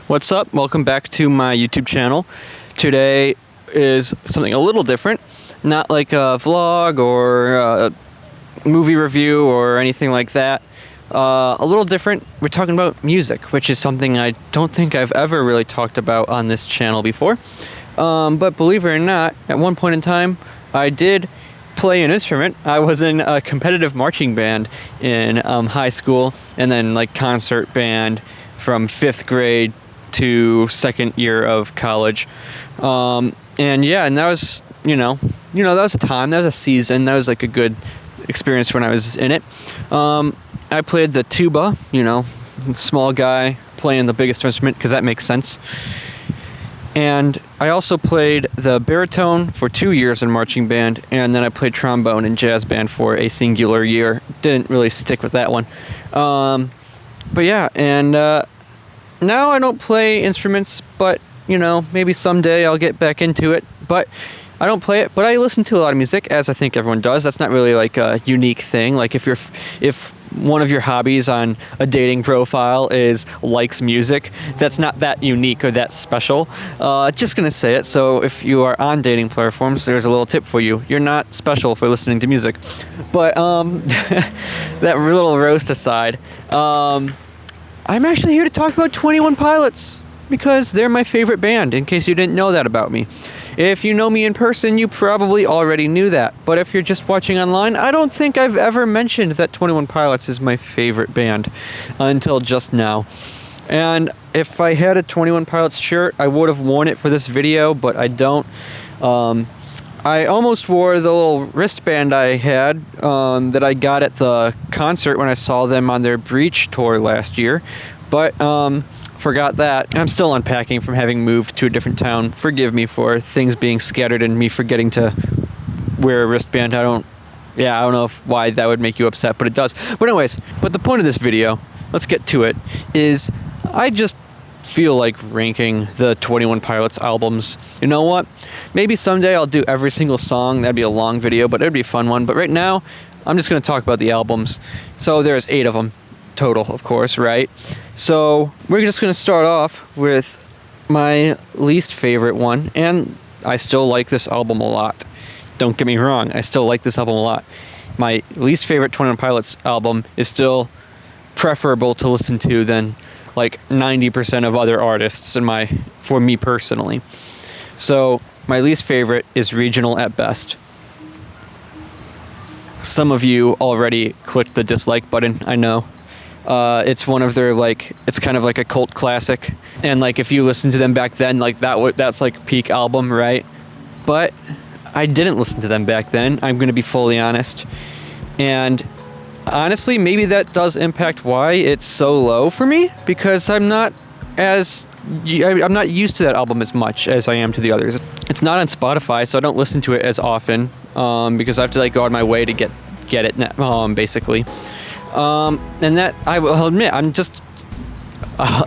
What's up? Welcome back to my YouTube channel. Today is something a little different, not like a vlog or a movie review or anything like that. A little different. We're talking about music, which is something I don't think I've ever really talked about on this channel before. But believe it or not, at one point in time, I did play an instrument. I was in a competitive marching band in high school, and then like concert band from 5th grade to second year of college. And that was, that was a time, that was a season, that was like a good experience when I was in it. I played the tuba, small guy playing the biggest instrument because that makes sense. And I also played the baritone for 2 years in marching band, and then I played trombone in jazz band for a singular year. Didn't really stick with that one. Now I don't play instruments, but, maybe someday I'll get back into it. But I don't play it, but I listen to a lot of music, as I think everyone does. That's not really like a unique thing. Like if one of your hobbies on a dating profile is likes music, that's not that unique or that special. Just gonna say it. So if you are on dating platforms, there's a little tip for you. You're not special for listening to music. But that little roast aside, I'm actually here to talk about 21 Pilots because they're my favorite band, in case you didn't know that about me. If you know me in person, you probably already knew that. But if you're just watching online, I don't think I've ever mentioned that 21 Pilots is my favorite band until just now. And if I had a 21 Pilots shirt, I would have worn it for this video, but I don't. I almost wore the little wristband I had that I got at the concert when I saw them on their Breach tour last year. But forgot that. I'm still unpacking from having moved to a different town. Forgive me for things being scattered and me forgetting to wear a wristband. I don't know why that would make you upset, but it does. But anyways, the point of this video, let's get to it, is I just feel like ranking the 21 Pilots albums. You know what? Maybe someday I'll do every single song. That'd be a long video, but it'd be a fun one. But right now, I'm just going to talk about the albums. So there's 8 of them total, of course, right? So we're just going to start off with my least favorite one, and I still like this album a lot. Don't get me wrong, I still like this album a lot. My least favorite 21 Pilots album is still preferable to listen to than like 90% of other artists for me personally. So my least favorite is Regional at Best. Some of you already clicked the dislike button, I know. It's one of their it's kind of like a cult classic, and if you listen to them back then, that's like peak album, right? But I didn't listen to them back then. I'm going to be fully honest, and honestly, maybe that does impact why it's so low for me, because I'm not used to that album as much as I am to the others. It's not on Spotify, so I don't listen to it as often because I have to go out of my way to get it basically. And that I will admit, I'm just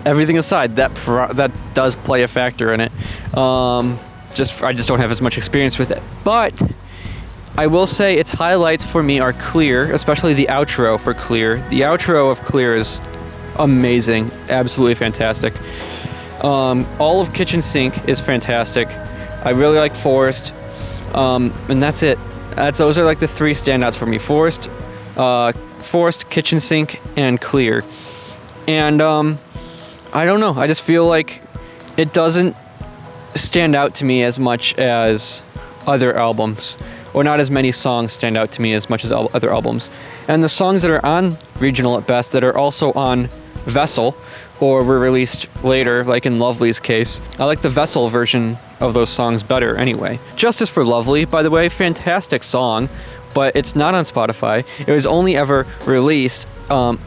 everything aside, that does play a factor in it. I just don't have as much experience with it. But I will say its highlights for me are Clear, especially the outro for Clear. The outro of Clear is amazing, absolutely fantastic. All of Kitchen Sink is fantastic. I really like Forest, and that's it. Those are the 3 standouts for me: Forest, Kitchen Sink, and Clear. And I don't know, I just feel like it doesn't stand out to me as much as other albums, or not as many songs stand out to me as much as other albums. And the songs that are on Regional at Best that are also on Vessel, or were released later, like in Lovely's case, I like the Vessel version of those songs better anyway. Justice for Lovely, by the way, fantastic song, but it's not on Spotify. It was only ever released on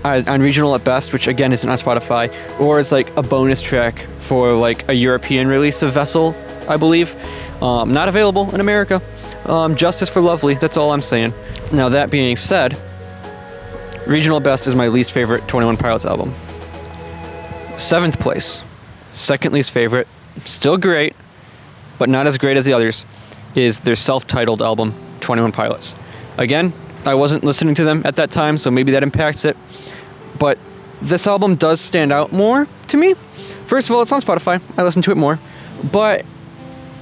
Regional at Best, which again isn't on Spotify, or is a bonus track for a European release of Vessel, I believe. Not available in America. Justice for Lovely, that's all I'm saying. Now that being said, Regional at Best is my least favorite 21 Pilots album. 7th place, second least favorite, still great, but not as great as the others, is their self-titled album, 21 Pilots. Again, I wasn't listening to them at that time, so maybe that impacts it. But this album does stand out more to me. First of all, it's on Spotify. I listen to it more. But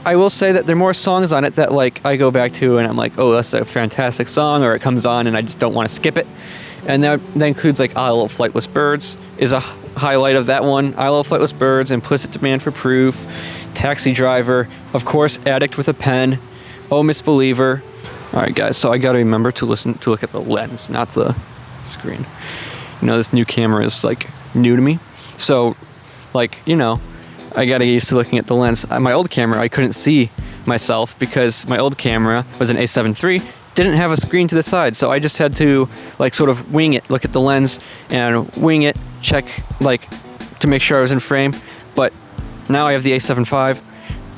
I will say that there are more songs on it that like I go back to and I'm like, oh, that's a fantastic song, or it comes on and I just don't want to skip it. And that includes like I Love Flightless Birds is a highlight of that one. I Love Flightless Birds, Implicit Demand for Proof, Taxi Driver, of course, Addict with a Pen, Oh Misbeliever. All right, guys, so I got to remember to look at the lens, not the screen. You know, this new camera is like new to me. So like, you know, I got to get used to looking at the lens. My old camera, I couldn't see myself because my old camera was an A7 III, didn't have a screen to the side. So I just had to like sort of wing it, look at the lens and wing it, check like to make sure I was in frame. But now I have the A7 V.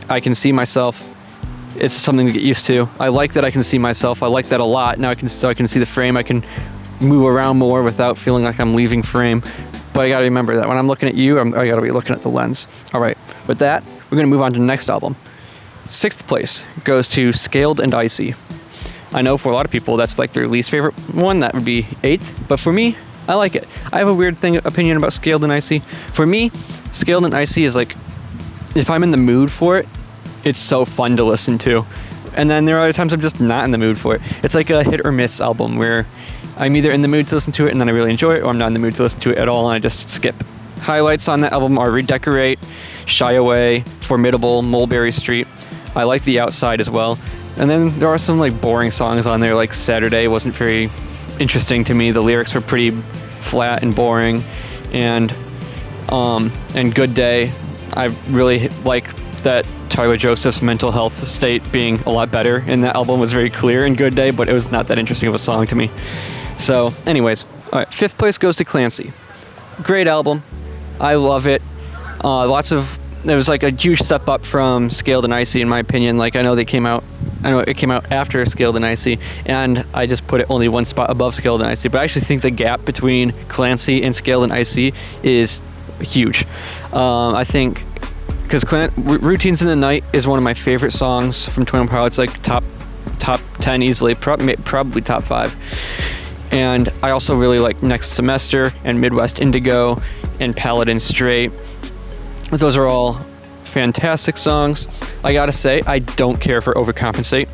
I can see myself. It's something to get used to. I like that I can see myself. I like that a lot. Now I can see the frame. I can move around more without feeling like I'm leaving frame. But I gotta remember that when I'm looking at you, I gotta be looking at the lens. All right, with that, we're gonna move on to the next album. 6th place goes to Scaled and Icy. I know for a lot of people that's like their least favorite one. That would be 8th, but for me, I like it. I have a weird opinion about Scaled and Icy. For me, Scaled and Icy is like, if I'm in the mood for it, it's so fun to listen to. And then there are other times I'm just not in the mood for it. It's like a hit or miss album where I'm either in the mood to listen to it and then I really enjoy it, or I'm not in the mood to listen to it at all and I just skip. Highlights on that album are Redecorate, Shy Away, Formidable, Mulberry Street. I like The Outside as well. And then there are some like boring songs on there, like Saturday wasn't very interesting to me. The lyrics were pretty flat and boring. And Good Day, I really like that Tyler Joseph's mental health state being a lot better in that album was very clear in Good Day, but it was not that interesting of a song to me. So anyways, all right, 5th place goes to Clancy. Great album. I love it. It was like a huge step up from Scaled and Icy in my opinion. Like I know it came out after Scaled and Icy, and I just put it only one spot above Scaled and Icy, but I actually think the gap between Clancy and Scaled and Icy is huge. I think because Routines in the Night is one of my favorite songs from 21 Pilots, like top 10 easily, probably top 5. And I also really like Next Semester and Midwest Indigo and Paladin Straight. Those are all fantastic songs. I gotta say, I don't care for Overcompensate.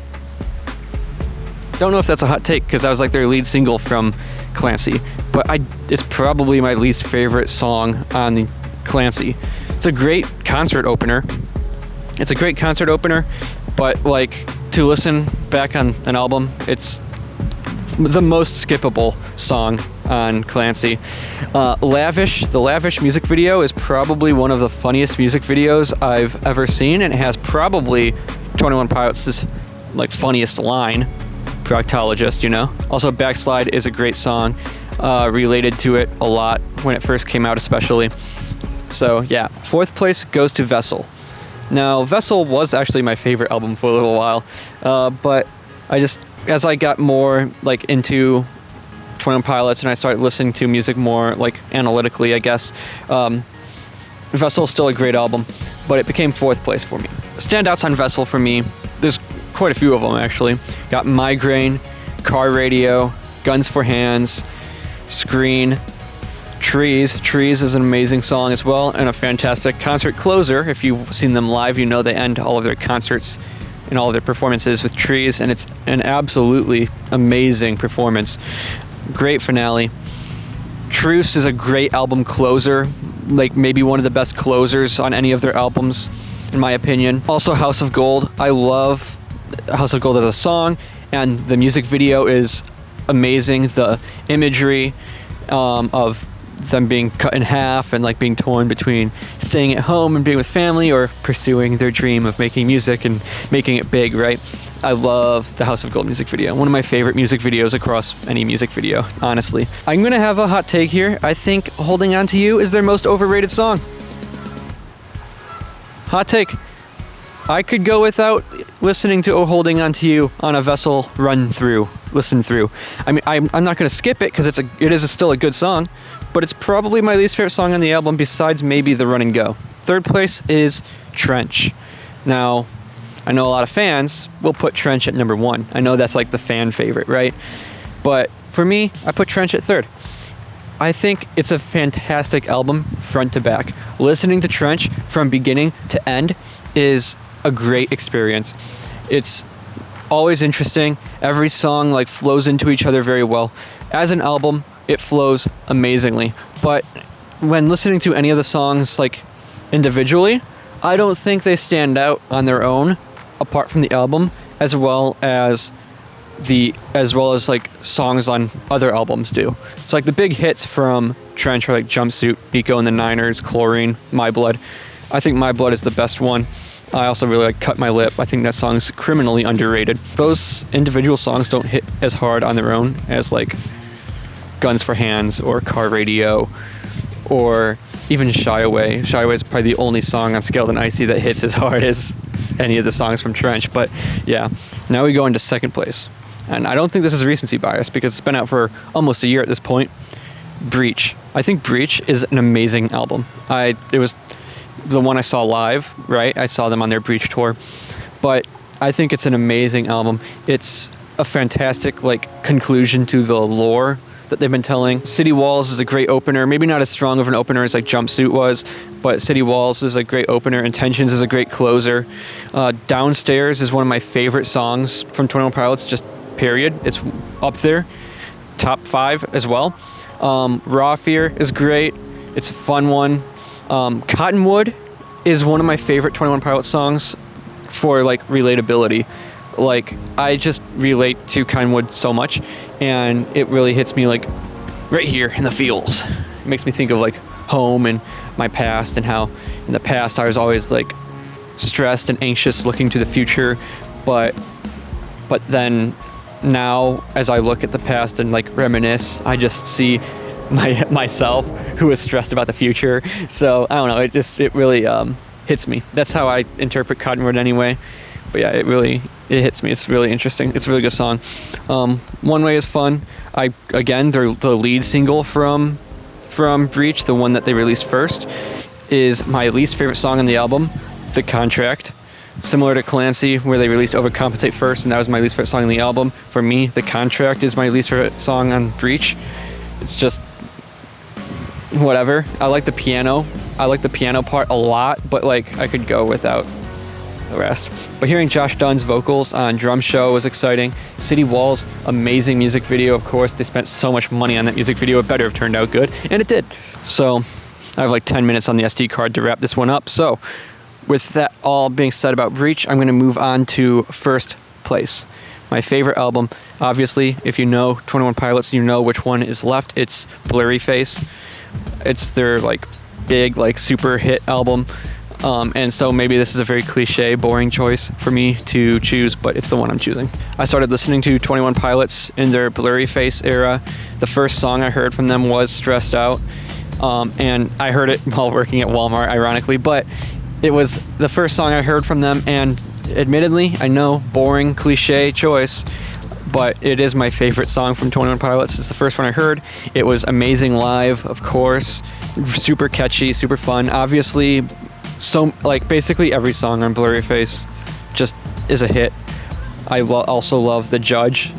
Don't know if that's a hot take because that was like their lead single from Clancy, but it's probably my least favorite song on the Clancy. It's a great concert opener. But like to listen back on an album, it's the most skippable song on Clancy. Lavish, the Lavish music video is probably one of the funniest music videos I've ever seen, and it has probably 21 Pilots' like funniest line, Proctologist, you know. Also, Backslide is a great song, related to it a lot when it first came out especially. So yeah, 4th place goes to Vessel. Now, Vessel was actually my favorite album for a little while, but as I got more like into 21 Pilots and I started listening to music more like analytically, I guess, Vessel's still a great album, but it became 4th place for me. Standouts on Vessel for me, there's quite a few of them actually. Got Migraine, Car Radio, Guns for Hands, Screen, Trees. Trees is an amazing song as well, and a fantastic concert closer. If you've seen them live, you know they end all of their concerts and all of their performances with Trees, and it's an absolutely amazing performance. Great finale. Truce is a great album closer, like maybe one of the best closers on any of their albums, in my opinion. Also, House of Gold. I love House of Gold as a song, and the music video is amazing. The imagery of them being cut in half and like being torn between staying at home and being with family or pursuing their dream of making music and making it big, right? I love the House of Gold music video. One of my favorite music videos across any music video, honestly. I'm gonna have a hot take here. I think Holding On To You is their most overrated song. Hot take. I could go without listening to Holding On To You on a Vessel listen through. I mean, I'm not gonna skip it because it is still a good song, but it's probably my least favorite song on the album besides maybe The Run and Go. 3rd place is Trench. Now, I know a lot of fans will put Trench at number 1. I know that's like the fan favorite, right? But for me, I put Trench at 3rd. I think it's a fantastic album front to back. Listening to Trench from beginning to end is a great experience. It's always interesting. Every song like flows into each other very well. As an album, it flows amazingly. But when listening to any of the songs like individually, I don't think they stand out on their own apart from the album as well as like songs on other albums do. So like the big hits from Trench are like Jumpsuit, Nico and the Niners, Chlorine, My Blood. I think My Blood is the best one. I also really like Cut My Lip. I think that song's criminally underrated. Those individual songs don't hit as hard on their own as like Guns for Hands or Car Radio or even Shy Away. Shy Away is probably the only song on Scaled and Icy that hits as hard as any of the songs from Trench. But yeah, now we go into second place. And I don't think this is recency bias because it's been out for almost a year at this point. Breach. I think Breach is an amazing album. It was the one I saw live, right? I saw them on their Breach tour. But I think it's an amazing album. It's a fantastic like conclusion to the lore that they've been telling. City Walls is a great opener. Maybe not as strong of an opener as like Jumpsuit was, but City Walls is a great opener. Intentions is a great closer. Downstairs is one of my favorite songs from 21 Pilots, just period. It's up there. Top 5 as well. Raw Fear is great. It's a fun one. Cottonwood is one of my favorite 21 Pilots songs for like relatability. Like I just relate to Cottonwood so much and it really hits me like right here in the feels. It makes me think of like home and my past and how in the past I was always like stressed and anxious looking to the future, but then now as I look at the past and like reminisce, I just see myself who is stressed about the future. So I don't know, it really hits me. That's how I interpret Cottonwood anyway. But yeah, it hits me. It's really interesting. It's a really good song. One Way is fun. They're the lead single from Breach, the one that they released first, is my least favorite song on the album, The Contract. Similar to Clancy, where they released Overcompensate first, and that was my least favorite song on the album. For me, The Contract is my least favorite song on Breach. It's just whatever. I like the piano. I like the piano part a lot, but like I could go without the rest. But hearing Josh Dunn's vocals on Drum Show was exciting. City Walls, amazing music video, of course. They spent so much money on that music video. It better have turned out good, and it did. So I have like 10 minutes on the SD card to wrap this one up. So with that all being said about Breach, I'm going to move on to first place. My favorite album, obviously, if you know 21 Pilots, you know which one is left. It's Blurry Face. It's their like big, like super hit album. And so maybe this is a very cliche, boring choice for me to choose, but it's the one I'm choosing. I started listening to 21 Pilots in their Blurry Face era. The first song I heard from them was Stressed Out. And I heard it while working at Walmart, ironically, but it was the first song I heard from them, and admittedly, I know, boring, cliche choice, but it is my favorite song from 21 Pilots. It's the first one I heard. It was amazing live, of course, super catchy, super fun. Obviously, so like basically every song on Blurry Face just is a hit. I also love The Judge.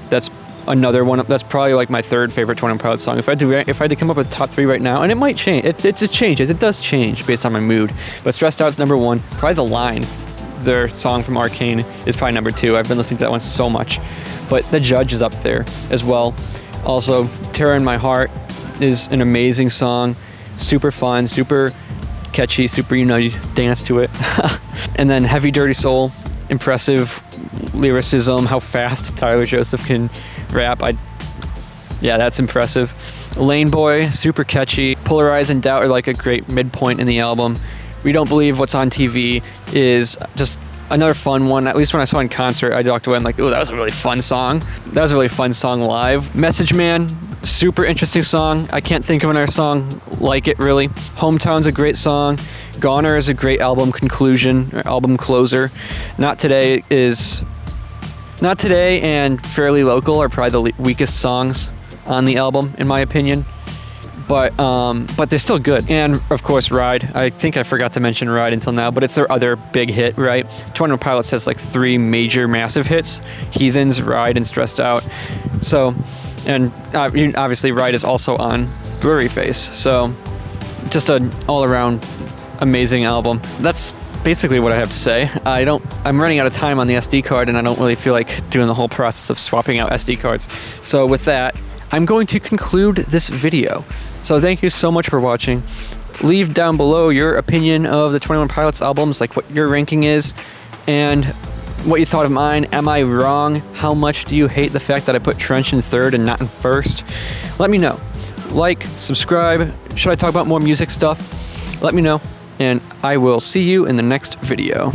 That's another one. That's probably like my third favorite 21 Pilots song. If I had to come up with top 3 right now, and it might change. It just changes. It does change based on my mood. But Stressed Out's number 1. Probably The Line, their song from Arcane, is probably number 2. I've been listening to that one so much. But The Judge is up there as well. Also, Terror in My Heart is an amazing song. Super fun, super catchy, super, you dance to it. And then Heavy Dirty Soul, impressive lyricism, how fast Tyler Joseph can rap. Yeah, that's impressive. Lane Boy, super catchy. Polarize and Doubt are like a great midpoint in the album. We Don't Believe What's on TV is just another fun one. At least when I saw it in concert, I walked away and like, oh, that was a really fun song. That was a really fun song live. Message Man, super interesting song. I can't think of another song like it, really. Hometown's a great song. Goner is a great album conclusion, or album closer. Not Today and Fairly Local are probably the weakest songs on the album, in my opinion. But they're still good. And of course, Ride. I think I forgot to mention Ride until now, but it's their other big hit, right? 21 Pilots has like 3 major massive hits: Heathens, Ride, and Stressed Out. So, and obviously Ride is also on Blurryface. So just an all-around amazing album. That's basically what I have to say. I'm running out of time on the SD card, and I don't really feel like doing the whole process of swapping out SD cards. So with that, I'm going to conclude this video. So thank you so much for watching. Leave down below your opinion of the 21 Pilots albums, like what your ranking is, and what you thought of mine. Am I wrong? How much do you hate the fact that I put Trench in third and not in first? Let me know. Like, subscribe. Should I talk about more music stuff? Let me know, and I will see you in the next video.